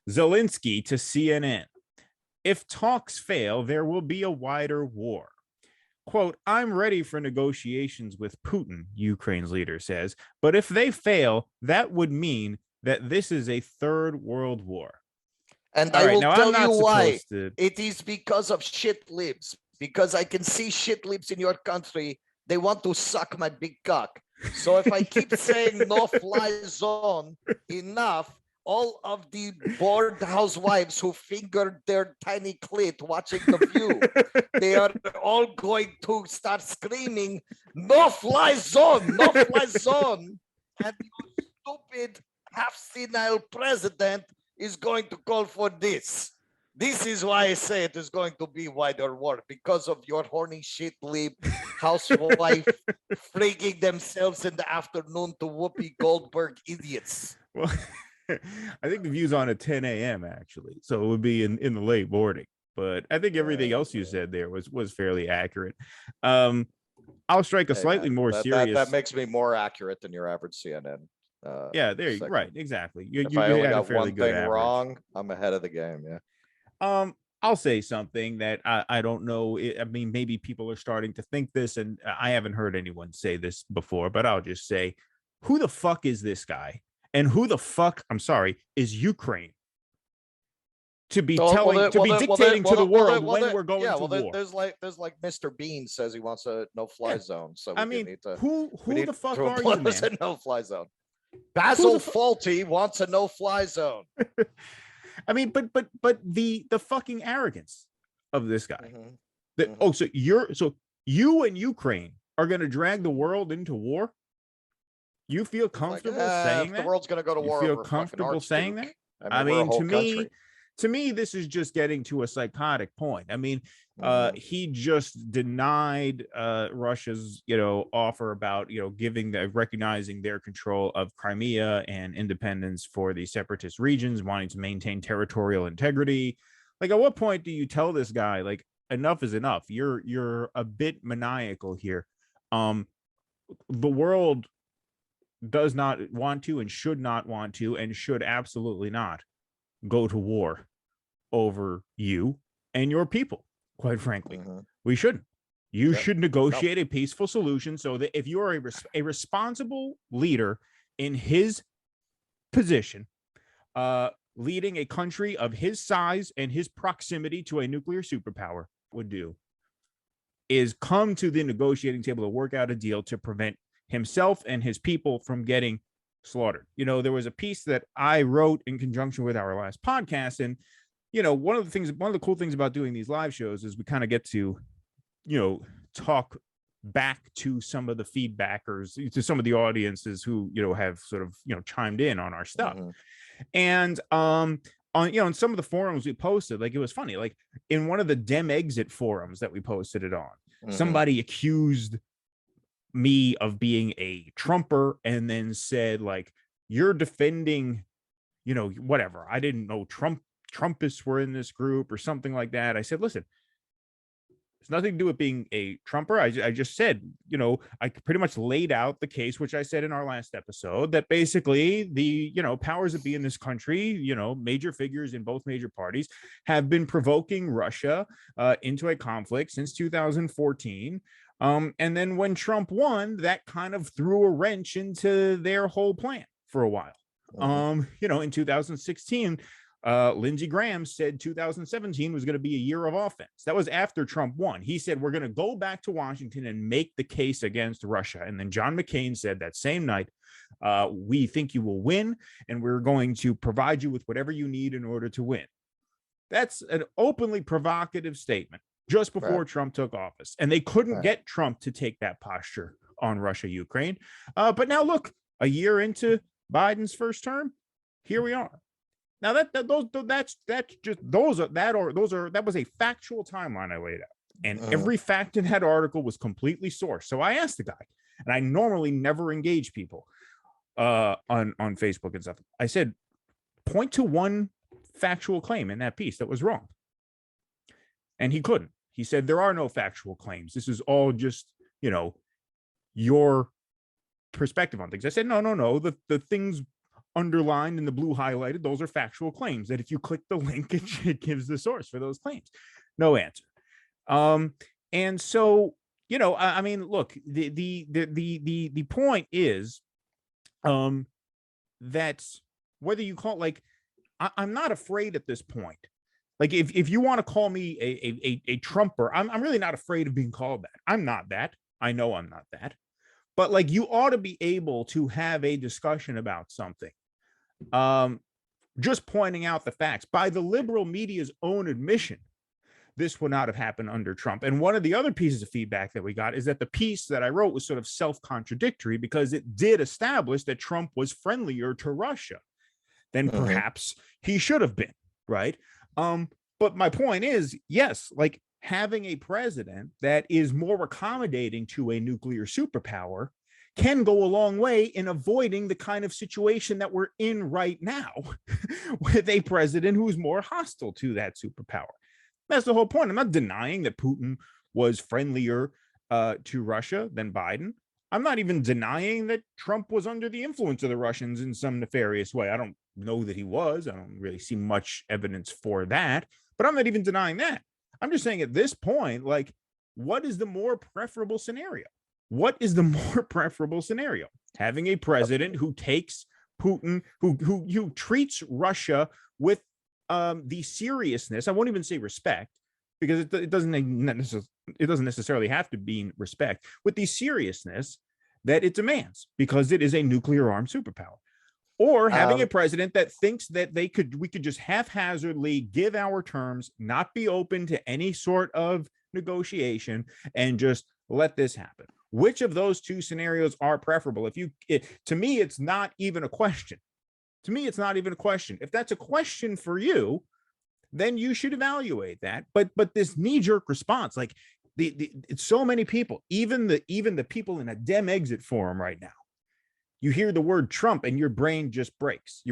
Zelensky to CNN. If talks fail, there will be a wider war. Quote, I'm ready for negotiations with Putin, Ukraine's leader says. But if they fail, that would mean that this is a third world war. And All I right, will now tell I'm not you why. supposed to. It is because of shit libs. Because I can see shit libs in your country. They want to suck my big cock. So if I keep saying no fly zone enough, all of the bored housewives who fingered their tiny clit watching The View, they are all going to start screaming, no fly zone, no fly zone. And your stupid, half senile president is going to call for this. This is why I say it is going to be wider war, because of your horny shit lip housewife freaking themselves in the afternoon to Whoopi Goldberg idiots. Well, I think The View's on at 10 a.m. actually, so it would be in the late morning. But I think everything else you said there was fairly accurate. I'll strike a slightly more serious. That makes me more accurate than your average CNN. Yeah, there you right, exactly. If I only got one thing wrong, I'm ahead of the game. Yeah. I'll say something that I don't know. I mean, maybe people are starting to think this, and I haven't heard anyone say this before, but I'll just say, who the fuck is this guy? And who the fuck, I'm sorry, is Ukraine to be dictating to the world when we're going to war? There's like Mr. Bean says he wants a no-fly zone. So I mean, who the fuck are you, man? A no-fly zone. Basil Fawlty wants a no-fly zone. I mean, but the fucking arrogance of this guy. So you and Ukraine are going to drag the world into war? You feel comfortable saying that? The world's going to go to war. You feel comfortable saying that? I mean, to me, this is just getting to a psychotic point. I mean, he just denied Russia's, offer about, recognizing their control of Crimea and independence for the separatist regions, wanting to maintain territorial integrity. Like, at what point do you tell this guy, like, enough is enough? You're a bit maniacal here. The world does not want to and should not want to and should absolutely not go to war over you and your people. Quite frankly, we shouldn't. You should negotiate a peaceful solution so that if you are a responsible leader in his position, leading a country of his size and his proximity to a nuclear superpower would do, is come to the negotiating table to work out a deal to prevent himself and his people from getting slaughtered. There was a piece that I wrote in conjunction with our last podcast, and one of the cool things about doing these live shows is we kind of get to talk back to some of the feedbackers, to some of the audiences who have sort of chimed in on our stuff. And on some of the forums we posted, like, it was funny, like in one of the Dem Exit forums that we posted it on, somebody accused me of being a Trumper and then said, like, you're defending whatever. I didn't know Trumpists were in this group or something like that. I said, listen, it's nothing to do with being a Trumper. I just said, I pretty much laid out the case, which I said in our last episode, that basically the, powers that be in this country, major figures in both major parties have been provoking Russia into a conflict since 2014. And then when Trump won, that kind of threw a wrench into their whole plan for a while. In 2016, Lindsey Graham said 2017 was going to be a year of offense. That was after Trump won. He said, we're going to go back to Washington and make the case against Russia. And then John McCain said that same night, we think you will win, and we're going to provide you with whatever you need in order to win. That's an openly provocative statement just before Trump took office. And they couldn't get Trump to take that posture on Russia, Ukraine. But now look, a year into Biden's first term, here we are. Now that was a factual timeline I laid out, and every fact in that article was completely sourced. So I asked the guy, and I normally never engage people on Facebook and stuff. I said, point to one factual claim in that piece that was wrong, and he couldn't. He said there are no factual claims. This is all just your perspective on things. I said no. The things underlined and the blue highlighted, those are factual claims that if you click the link, it gives the source for those claims. No answer. And so, you know, I mean, look, the point is that whether you call it, like, I'm not afraid at this point. Like, if you want to call me a Trumper, I'm really not afraid of being called that. I'm not that. I know I'm not that. But like, you ought to be able to have a discussion about something. Just pointing out the facts. By the liberal media's own admission, this would not have happened under Trump. And one of the other pieces of feedback that we got is that the piece that I wrote was sort of self-contradictory, because it did establish that Trump was friendlier to Russia than perhaps he should have been, right? But my point is, yes, like, having a president that is more accommodating to a nuclear superpower can go a long way in avoiding the kind of situation that we're in right now with a president who's more hostile to that superpower. That's the whole point. I'm not denying that Putin was friendlier to Russia than Biden. I'm not even denying that Trump was under the influence of the Russians in some nefarious way. I don't know that he was. I don't really see much evidence for that, but I'm not even denying that. I'm just saying, at this point, like, what is the more preferable scenario? What is the more preferable scenario? Having a president who takes Putin, who treats Russia with the seriousness, I won't even say respect, because it doesn't necessarily have to be respect, with the seriousness that it demands, because it is a nuclear armed superpower. Or having a president that thinks that we could just haphazardly give our terms, not be open to any sort of negotiation, and just let this happen. Which of those two scenarios are preferable? To me, it's not even a question. To me, it's not even a question. If that's a question for you, then you should evaluate that. But this knee-jerk response, like, it's so many people, even the people in a Dem exit forum right now, you hear the word Trump and your brain just breaks.